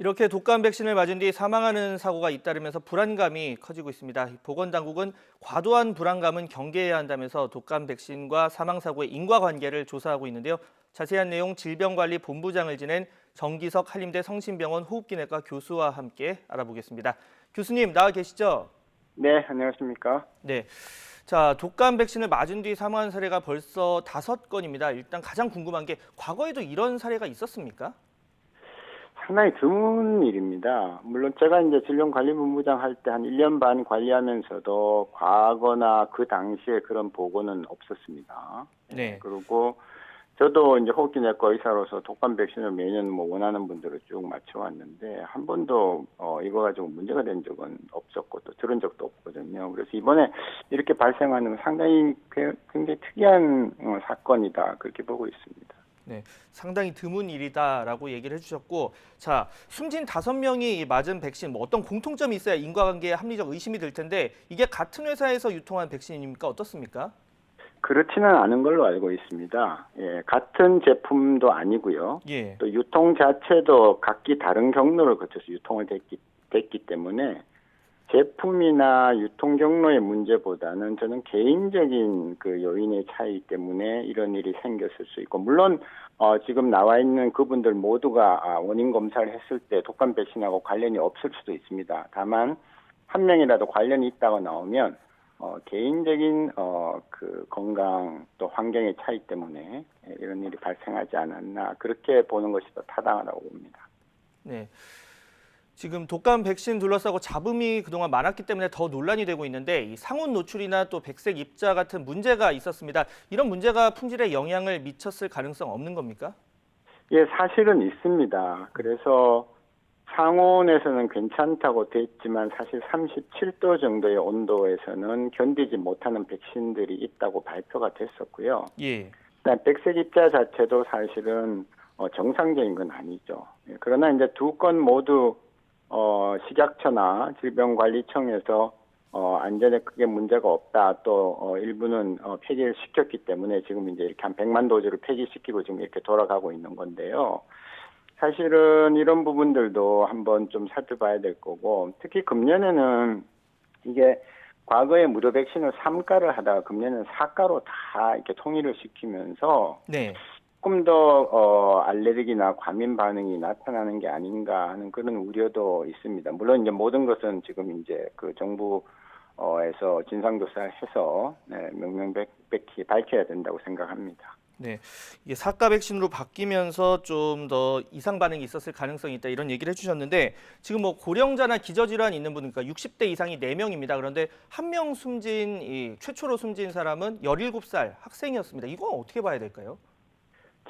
이렇게 독감 백신을 맞은 뒤 사망하는 사고가 잇따르면서 불안감이 커지고 있습니다. 보건당국은 과도한 불안감은 경계해야 한다면서 독감 백신과 사망 사고의 인과관계를 조사하고 있는데요. 자세한 내용 질병관리본부장을 지낸 정기석 한림대 성심병원 호흡기내과 교수와 함께 알아보겠습니다. 교수님 나와 계시죠? 네, 안녕하십니까? 네. 자, 독감 백신을 맞은 뒤 사망한 사례가 벌써 5건입니다. 일단 가장 궁금한 게 과거에도 이런 사례가 있었습니까? 상당히 드문 일입니다. 물론 제가 이제 질병관리본부장 할 때 한 1년 반 관리하면서도 과거나 그 당시에 그런 보고는 없었습니다. 네. 그리고 저도 이제 호흡기내과 의사로서 독감 백신을 매년 뭐 원하는 분들을 쭉 맞춰왔는데 한 번도 이거 가지고 문제가 된 적은 없었고 또 들은 적도 없거든요. 그래서 이번에 이렇게 발생하는 건 상당히 굉장히 특이한 사건이다 그렇게 보고 있습니다. 네, 상당히 드문 일이다라고 얘기를 해주셨고, 자, 숨진 5명이 맞은 백신, 뭐 어떤 공통점이 있어야 인과관계에 합리적 의심이 들 텐데 이게 같은 회사에서 유통한 백신입니까? 어떻습니까? 그렇지는 않은 걸로 알고 있습니다. 예, 같은 제품도 아니고요. 예, 또 유통 자체도 각기 다른 경로를 거쳐서 유통을 됐기 때문에 제품이나 유통 경로의 문제보다는 저는 개인적인 그 요인의 차이 때문에 이런 일이 생겼을 수 있고, 물론 지금 나와 있는 그분들 모두가 원인 검사를 했을 때 독감 백신하고 관련이 없을 수도 있습니다. 다만 한 명이라도 관련이 있다고 나오면 개인적인 그 건강 또 환경의 차이 때문에 이런 일이 발생하지 않았나 그렇게 보는 것이 더 타당하다고 봅니다. 네. 지금 독감 백신 둘러싸고 잡음이 그동안 많았기 때문에 더 논란이 되고 있는데 이 상온 노출이나 또 백색 입자 같은 문제가 있었습니다. 이런 문제가 품질에 영향을 미쳤을 가능성 없는 겁니까? 예, 사실은 있습니다. 그래서 상온에서는 괜찮다고 됐지만 사실 37도 정도의 온도에서는 견디지 못하는 백신들이 있다고 발표가 됐었고요. 예. 일단 백색 입자 자체도 사실은 정상적인 건 아니죠. 예, 그러나 이제 두 건 모두 식약처나 질병관리청에서 안전에 크게 문제가 없다. 또 일부는 폐기를 시켰기 때문에 지금 이제 이렇게 한 100만 도즈를 폐기시키고 지금 이렇게 돌아가고 있는 건데요. 사실은 이런 부분들도 한번 좀 살펴봐야 될 거고, 특히 금년에는 이게 과거에 무료 백신을 3가를 하다가 금년에는 4가로 다 이렇게 통일을 시키면서 네. 조금 더 알레르기나 과민 반응이 나타나는 게 아닌가 하는 그런 우려도 있습니다. 물론 이제 모든 것은 지금 이제 그 정부에서 진상조사를 해서 명명백백히 밝혀야 된다고 생각합니다. 네, 이게 사가 백신으로 바뀌면서 좀 더 이상 반응이 있었을 가능성이 있다 이런 얘기를 해주셨는데 지금 뭐 고령자나 기저질환 있는 분, 그러니까 60대 이상이 4명입니다. 그런데 한 명 숨진 최초로 숨진 사람은 17살 학생이었습니다. 이건 어떻게 봐야 될까요?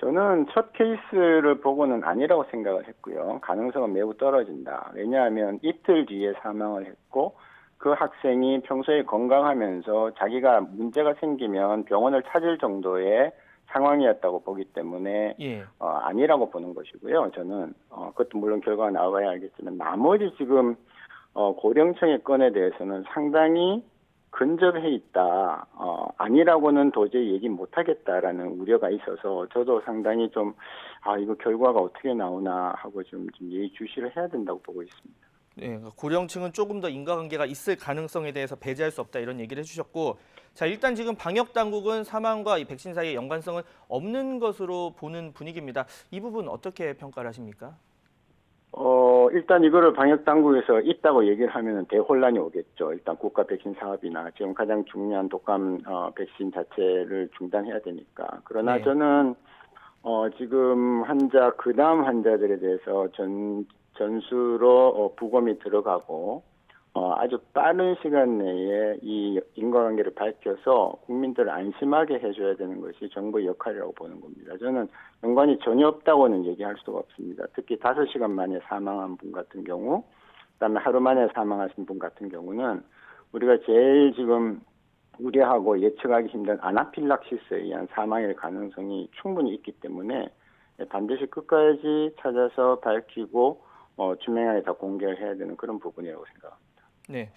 저는 첫 케이스를 보고는 아니라고 생각을 했고요. 가능성은 매우 떨어진다. 왜냐하면 이틀 뒤에 사망을 했고 그 학생이 평소에 건강하면서 자기가 문제가 생기면 병원을 찾을 정도의 상황이었다고 보기 때문에 예. 아니라고 보는 것이고요. 저는 그것도 물론 결과가 나와야 알겠지만 나머지 지금 고령층의 건에 대해서는 상당히 근접해 있다. 아니라고는 도저히 얘기 못하겠다라는 우려가 있어서 저도 상당히 좀 이거 결과가 어떻게 나오나 하고 좀 예의주시를 해야 된다고 보고 있습니다. 네, 그러니까 고령층은 조금 더 인과관계가 있을 가능성에 대해서 배제할 수 없다 이런 얘기를 해주셨고, 자 일단 지금 방역 당국은 사망과 이 백신 사이의 연관성은 없는 것으로 보는 분위기입니다. 이 부분 어떻게 평가를 하십니까? 일단 이거를 방역 당국에서 있다고 얘기를 하면은 대혼란이 오겠죠. 일단 국가 백신 사업이나 지금 가장 중요한 독감 백신 자체를 중단해야 되니까. 그러나 네. 저는 지금 그다음 환자들에 대해서 전수로 부검이 들어가고 아주 빠른 시간 내에 이 인과관계를 밝혀서 국민들을 안심하게 해줘야 되는 것이 정부의 역할이라고 보는 겁니다. 저는 연관이 전혀 없다고는 얘기할 수가 없습니다. 특히 5시간 만에 사망한 분 같은 경우, 그다음에 하루 만에 사망하신 분 같은 경우는 우리가 제일 지금 우려하고 예측하기 힘든 아나필락시스에 의한 사망의 가능성이 충분히 있기 때문에 반드시 끝까지 찾아서 밝히고 투명하게 다 공개를 해야 되는 그런 부분이라고 생각합니다. 네.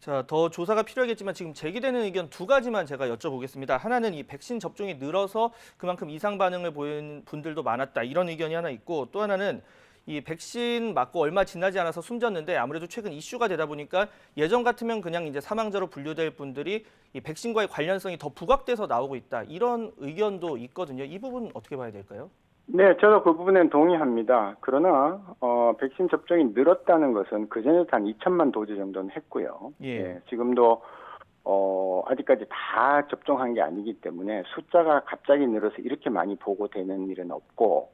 자, 더 조사가 필요하겠지만 지금 제기되는 의견 2가지만 제가 여쭤보겠습니다. 하나는 이 백신 접종이 늘어서 그만큼 이상 반응을 보이는 분들도 많았다. 이런 의견이 하나 있고 또 하나는 이 백신 맞고 얼마 지나지 않아서 숨졌는데 아무래도 최근 이슈가 되다 보니까 예전 같으면 그냥 이제 사망자로 분류될 분들이 이 백신과의 관련성이 더 부각돼서 나오고 있다. 이런 의견도 있거든요. 이 부분 어떻게 봐야 될까요? 네, 저도 그 부분엔 동의합니다. 그러나 백신 접종이 늘었다는 것은 그전에도 한 2천만 도즈 정도는 했고요. 예. 지금도 아직까지 다 접종한 게 아니기 때문에 숫자가 갑자기 늘어서 이렇게 많이 보고되는 일은 없고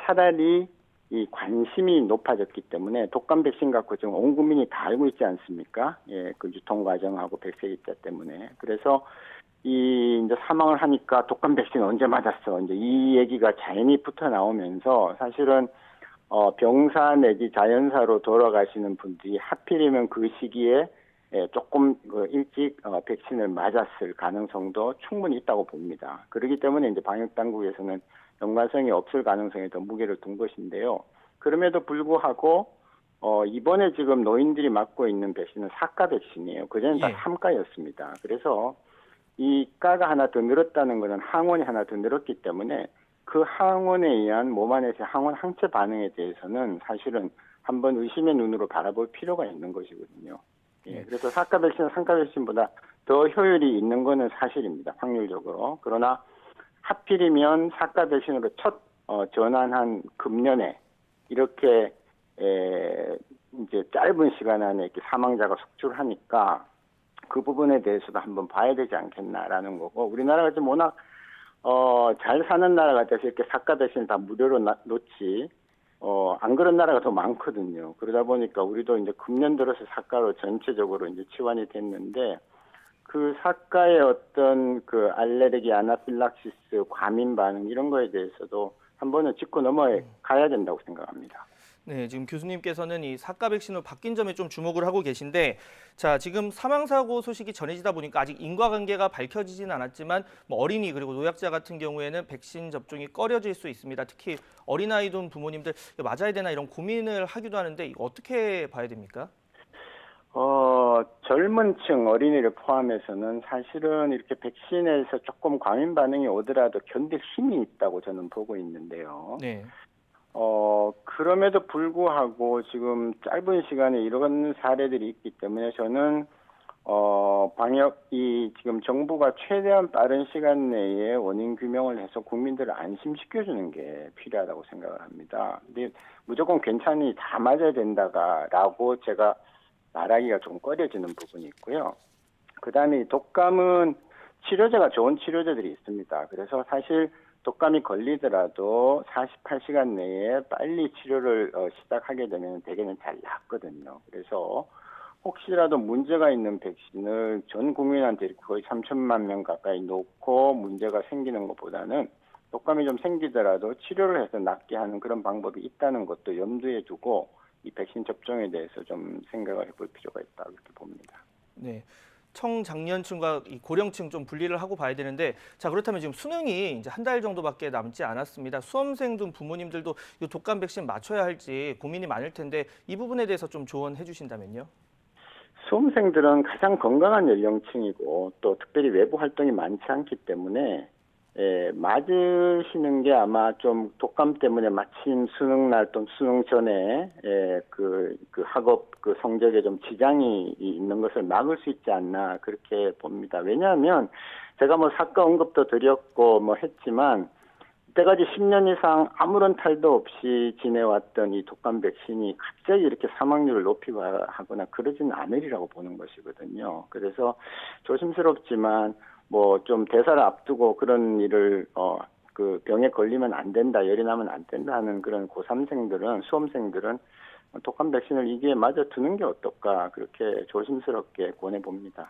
차라리 이 관심이 높아졌기 때문에 독감 백신 갖고 지금 온 국민이 다 알고 있지 않습니까? 그 유통 과정하고 백색 입자 때문에. 그래서 이제 사망을 하니까 독감 백신 언제 맞았어? 이제 이 얘기가 자연히 붙어 나오면서 사실은 병사 내지 자연사로 돌아가시는 분들이 하필이면 그 시기에 조금 일찍 백신을 맞았을 가능성도 충분히 있다고 봅니다. 그렇기 때문에 이제 방역 당국에서는 연관성이 없을 가능성에 더 무게를 둔 것인데요. 그럼에도 불구하고 이번에 지금 노인들이 맞고 있는 백신은 4가 백신이에요. 그전엔 다 예. 3가였습니다. 그래서 이 가가 하나 더 늘었다는 것은 항원이 하나 더 늘었기 때문에 그 항원에 의한 몸 안에서의 항원 항체 반응에 대해서는 사실은 한번 의심의 눈으로 바라볼 필요가 있는 것이거든요. 그래서 4가 백신은 3가 백신보다 더 효율이 있는 것은 사실입니다. 확률적으로. 그러나 하필이면 4가 백신으로 첫 전환한 금년에 이렇게 이제 짧은 시간 안에 이렇게 사망자가 속출하니까 그 부분에 대해서도 한번 봐야 되지 않겠나라는 거고 우리나라가 지금 워낙 잘 사는 나라 같아서 이렇게 4가 백신 다 무료로 놓지 안 그런 나라가 더 많거든요. 그러다 보니까 우리도 이제 금년 들어서 4가로 전체적으로 이제 치환이 됐는데 그 4가의 어떤 그 알레르기, 아나필락시스, 과민 반응 이런 거에 대해서도 한 번은 짚고 넘어가야 된다고 생각합니다. 네, 지금 교수님께서는 이 4가 백신으로 바뀐 점에 좀 주목을 하고 계신데, 자, 지금 사망사고 소식이 전해지다 보니까 아직 인과관계가 밝혀지진 않았지만 뭐 어린이 그리고 노약자 같은 경우에는 백신 접종이 꺼려질 수 있습니다. 특히 어린아이 둔 부모님들 맞아야 되나 이런 고민을 하기도 하는데 이거 어떻게 봐야 됩니까? 젊은 층 어린이를 포함해서는 사실은 이렇게 백신에서 조금 과민 반응이 오더라도 견딜 힘이 있다고 저는 보고 있는데요. 네. 그럼에도 불구하고 지금 짧은 시간에 이런 사례들이 있기 때문에 저는, 방역이 지금 정부가 최대한 빠른 시간 내에 원인 규명을 해서 국민들을 안심시켜주는 게 필요하다고 생각을 합니다. 근데 무조건 괜찮으니 다 맞아야 된다라고 제가 말하기가 좀 꺼려지는 부분이 있고요. 그 다음에 독감은 치료제가 좋은 치료제들이 있습니다. 그래서 사실 독감이 걸리더라도 48시간 내에 빨리 치료를 시작하게 되면 대개는 잘 낫거든요. 그래서 혹시라도 문제가 있는 백신을 전 국민한테 거의 3천만 명 가까이 놓고 문제가 생기는 것보다는 독감이 좀 생기더라도 치료를 해서 낫게 하는 그런 방법이 있다는 것도 염두에 두고 이 백신 접종에 대해서 좀 생각을 해볼 필요가 있다 그렇게 봅니다. 네. 청장년층과 이 고령층 좀 분리를 하고 봐야 되는데, 자, 그렇다면 지금 수능이 이제 한 달 정도밖에 남지 않았습니다. 수험생 등 부모님들도 이 독감 백신 맞춰야 할지 고민이 많을 텐데 이 부분에 대해서 좀 조언해 주신다면요. 수험생들은 가장 건강한 연령층이고 또 특별히 외부 활동이 많지 않기 때문에 맞으시는 게 아마 좀 독감 때문에 마침 수능날 또는 수능 전에 그 학업 그 성적에 좀 지장이 있는 것을 막을 수 있지 않나 그렇게 봅니다. 왜냐하면 제가 뭐 사과 언급도 드렸고 뭐 했지만 이때까지 10년 이상 아무런 탈도 없이 지내왔던 이 독감 백신이 갑자기 이렇게 사망률을 높이고 하거나 그러지는 않으리라고 보는 것이거든요. 그래서 조심스럽지만 뭐 좀 대사를 앞두고 그런 일을 그 병에 걸리면 안 된다, 열이 나면 안 된다 하는 그런 고3생들은 수험생들은 독감 백신을 이기에 맞아 두는 게 어떨까 그렇게 조심스럽게 권해 봅니다.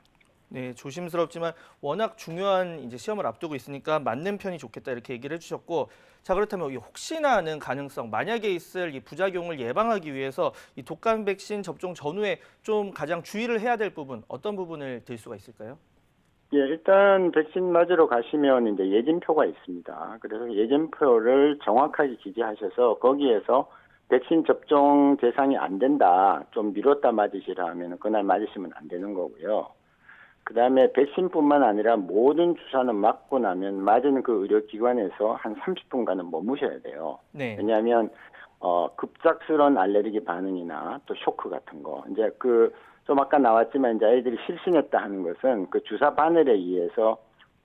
네, 조심스럽지만 워낙 중요한 이제 시험을 앞두고 있으니까 맞는 편이 좋겠다 이렇게 얘기를 해주셨고, 자, 그렇다면 이 혹시나 하는 가능성, 만약에 있을 이 부작용을 예방하기 위해서 이 독감 백신 접종 전후에 좀 가장 주의를 해야 될 부분 어떤 부분을 들 수가 있을까요? 예, 일단 백신 맞으러 가시면 이제 예진표가 있습니다. 그래서 예진표를 정확하게 기재하셔서 거기에서 백신 접종 대상이 안 된다, 좀 미뤘다 맞으시라 하면 그날 맞으시면 안 되는 거고요. 그 다음에 백신뿐만 아니라 모든 주사는 맞고 나면 맞은 그 의료기관에서 한 30분간은 머무셔야 돼요. 네. 왜냐하면 급작스러운 알레르기 반응이나 또 쇼크 같은 거. 이제 그 좀 아까 나왔지만 이제 아이들이 실신했다 하는 것은 그 주사 바늘에 의해서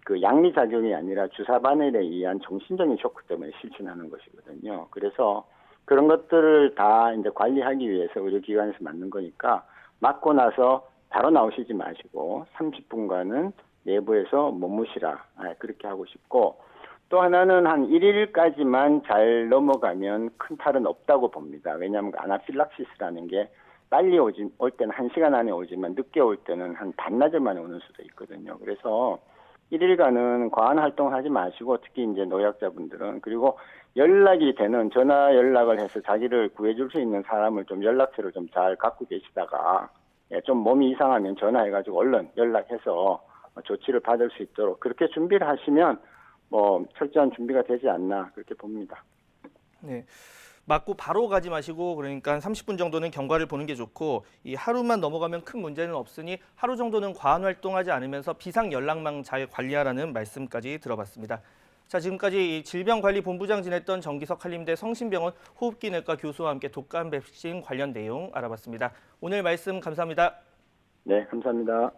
그 양리 작용이 아니라 주사 바늘에 의한 정신적인 쇼크 때문에 실신하는 것이거든요. 그래서 그런 것들을 다 이제 관리하기 위해서 의료기관에서 맞는 거니까 맞고 나서 바로 나오시지 마시고 30분간은 내부에서 머무시라. 그렇게 하고 싶고 또 하나는 한 1일까지만 잘 넘어가면 큰 탈은 없다고 봅니다. 왜냐하면 아나필락시스라는 게 빨리 올 때는 1시간 안에 오지만 늦게 올 때는 한 반나절 만에 오는 수도 있거든요. 그래서 1일간은 과한 활동을 하지 마시고 특히 이제 노약자분들은 그리고 연락이 되는 전화 연락을 해서 자기를 구해줄 수 있는 사람을 좀 연락처를 좀 잘 갖고 계시다가 좀 몸이 이상하면 전화해가지고 얼른 연락해서 조치를 받을 수 있도록 그렇게 준비를 하시면 뭐 철저한 준비가 되지 않나 그렇게 봅니다. 네. 맞고 바로 가지 마시고 그러니까 30분 정도는 경과를 보는 게 좋고 이 하루만 넘어가면 큰 문제는 없으니 하루 정도는 과한 활동하지 않으면서 비상 연락망 잘 관리하라는 말씀까지 들어봤습니다. 자, 지금까지 이 질병관리본부장 지냈던 정기석 한림대 성심병원 호흡기내과 교수와 함께 독감 백신 관련 내용 알아봤습니다. 오늘 말씀 감사합니다. 네, 감사합니다.